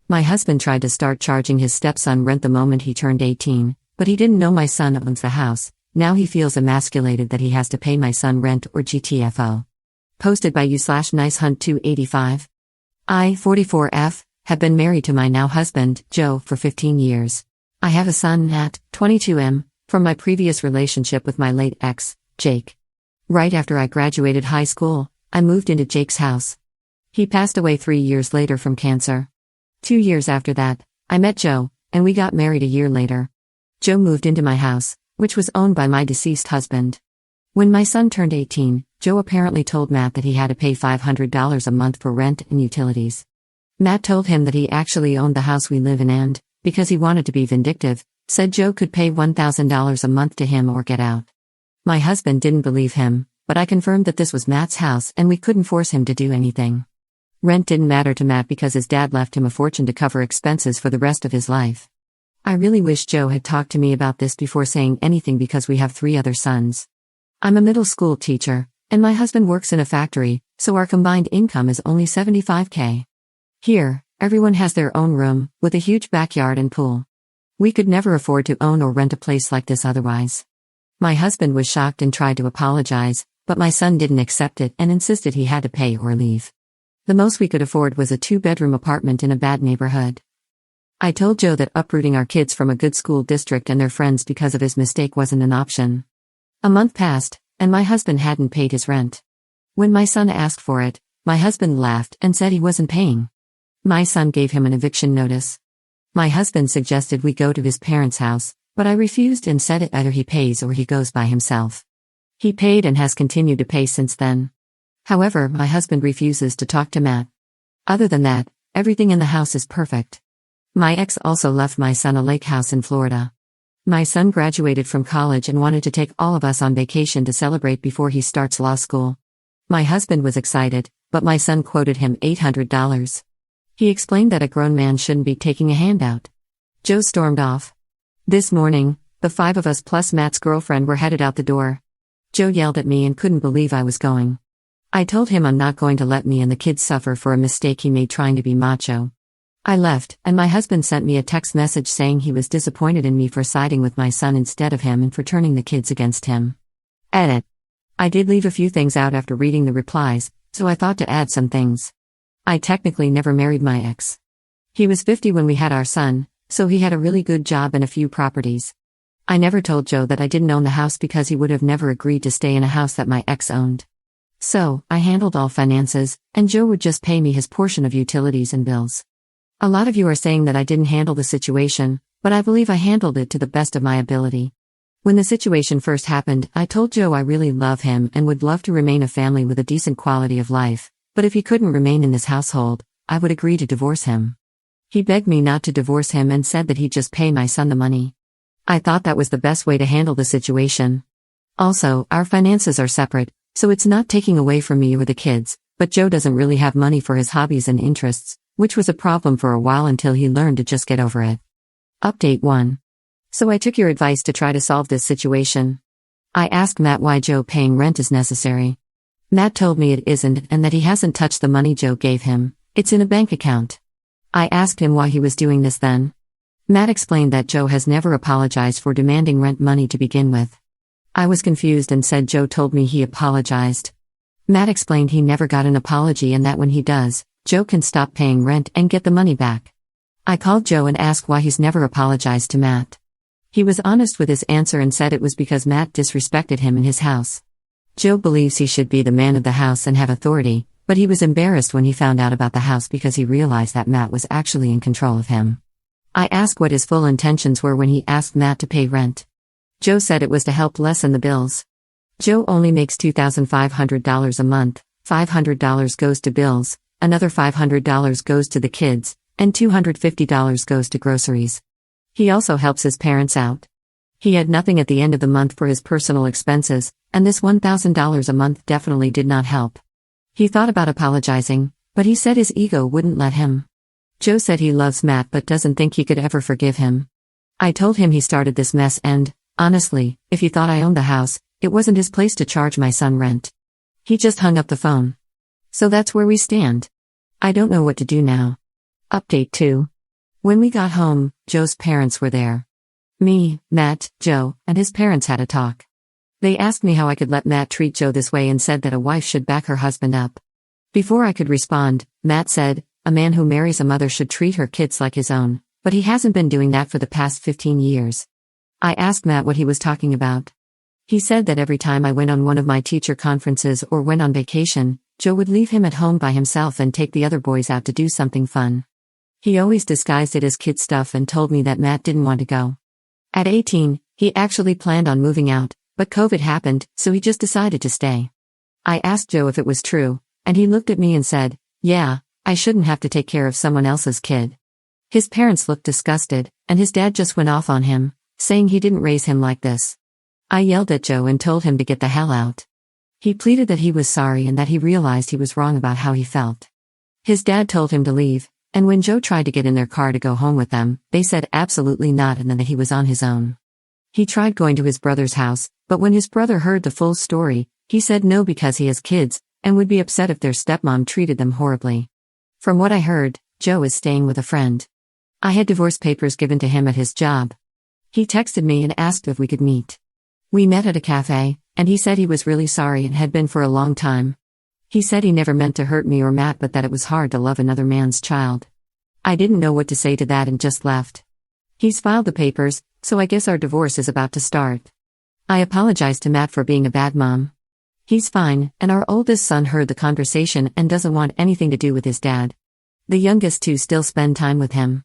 My husband tried to start charging his stepson rent the moment he turned 18, but he didn't know my son owns the house. Now he feels emasculated that he has to pay my son rent or GTFO. Posted by you/nicehunt285. I, 44F, have been married to my now husband, Joe, for 15 years. I have a son, Nat, 22M, from my previous relationship with my late ex, Jake. Right after I graduated high school, I moved into Jake's house. He passed away 3 years later from cancer. 2 years after that, I met Joe, and we got married a year later. Joe moved into my house, which was owned by my deceased husband. When my son turned 18, Joe apparently told Matt that he had to pay $500 a month for rent and utilities. Matt told him that he actually owned the house we live in and, because he wanted to be vindictive, said Joe could pay $1,000 a month to him or get out. My husband didn't believe him, but I confirmed that this was Matt's house and we couldn't force him to do anything. Rent didn't matter to Matt because his dad left him a fortune to cover expenses for the rest of his life. I really wish Joe had talked to me about this before saying anything because we have 3 other sons. I'm a middle school teacher, and my husband works in a factory, so our combined income is only $75K. Here, everyone has their own room, with a huge backyard and pool. We could never afford to own or rent a place like this otherwise. My husband was shocked and tried to apologize, but my son didn't accept it and insisted he had to pay or leave. The most we could afford was a 2-bedroom apartment in a bad neighborhood. I told Joe that uprooting our kids from a good school district and their friends because of his mistake wasn't an option. A month passed, and my husband hadn't paid his rent. When my son asked for it, my husband laughed and said he wasn't paying. My son gave him an eviction notice. My husband suggested we go to his parents' house, but I refused and said either he pays or he goes by himself. He paid and has continued to pay since then. However, my husband refuses to talk to Matt. Other than that, everything in the house is perfect. My ex also left my son a lake house in Florida. My son graduated from college and wanted to take all of us on vacation to celebrate before he starts law school. My husband was excited, but my son quoted him $800. He explained that a grown man shouldn't be taking a handout. Joe stormed off. This morning, the 5 of us plus Matt's girlfriend were headed out the door. Joe yelled at me and couldn't believe I was going. I told him I'm not going to let me and the kids suffer for a mistake he made trying to be macho. I left, and my husband sent me a text message saying he was disappointed in me for siding with my son instead of him and for turning the kids against him. Edit. I did leave a few things out after reading the replies, so I thought to add some things. I technically never married my ex. He was 50 when we had our son, so he had a really good job and a few properties. I never told Joe that I didn't own the house because he would have never agreed to stay in a house that my ex owned. So, I handled all finances, and Joe would just pay me his portion of utilities and bills. A lot of you are saying that I didn't handle the situation, but I believe I handled it to the best of my ability. When the situation first happened, I told Joe I really love him and would love to remain a family with a decent quality of life, but if he couldn't remain in this household, I would agree to divorce him. He begged me not to divorce him and said that he'd just pay my son the money. I thought that was the best way to handle the situation. Also, our finances are separate, so it's not taking away from me or the kids, but Joe doesn't really have money for his hobbies and interests, which was a problem for a while until he learned to just get over it. Update 1. So I took your advice to try to solve this situation. I asked Matt why Joe paying rent is necessary. Matt told me it isn't and that he hasn't touched the money Joe gave him, it's in a bank account. I asked him why he was doing this then. Matt explained that Joe has never apologized for demanding rent money to begin with. I was confused and said Joe told me he apologized. Matt explained he never got an apology and that when he does, Joe can stop paying rent and get the money back. I called Joe and asked why he's never apologized to Matt. He was honest with his answer and said it was because Matt disrespected him in his house. Joe believes he should be the man of the house and have authority, but he was embarrassed when he found out about the house because he realized that Matt was actually in control of him. I asked what his full intentions were when he asked Matt to pay rent. Joe said it was to help lessen the bills. Joe only makes $2,500 a month, $500 goes to bills, another $500 goes to the kids, and $250 goes to groceries. He also helps his parents out. He had nothing at the end of the month for his personal expenses, and this $1,000 a month definitely did not help. He thought about apologizing, but he said his ego wouldn't let him. Joe said he loves Matt but doesn't think he could ever forgive him. I told him he started this mess and, honestly, if he thought I owned the house, it wasn't his place to charge my son rent. He just hung up the phone. So that's where we stand. I don't know what to do now. Update 2. When we got home, Joe's parents were there. Me, Matt, Joe, and his parents had a talk. They asked me how I could let Matt treat Joe this way and said that a wife should back her husband up. Before I could respond, Matt said, "A man who marries a mother should treat her kids like his own, but he hasn't been doing that for the past 15 years. I asked Matt what he was talking about. He said that every time I went on one of my teacher conferences or went on vacation, Joe would leave him at home by himself and take the other boys out to do something fun. He always disguised it as kid stuff and told me that Matt didn't want to go. At 18, he actually planned on moving out, but COVID happened, so he just decided to stay. I asked Joe if it was true, and he looked at me and said, 'Yeah, I shouldn't have to take care of someone else's kid.' His parents looked disgusted, and his dad just went off on him, saying he didn't raise him like this. I yelled at Joe and told him to get the hell out. He pleaded that he was sorry and that he realized he was wrong about how he felt. His dad told him to leave, and when Joe tried to get in their car to go home with them, they said absolutely not and then that he was on his own. He tried going to his brother's house, but when his brother heard the full story, he said no because he has kids, and would be upset if their stepmom treated them horribly. From what I heard, Joe is staying with a friend. I had divorce papers given to him at his job. He texted me and asked if we could meet. We met at a cafe, and he said he was really sorry and had been for a long time. He said he never meant to hurt me or Matt but that it was hard to love another man's child. I didn't know what to say to that and just left. He's filed the papers, so I guess our divorce is about to start. I apologized to Matt for being a bad mom. He's fine, and our oldest son heard the conversation and doesn't want anything to do with his dad. The youngest two still spend time with him.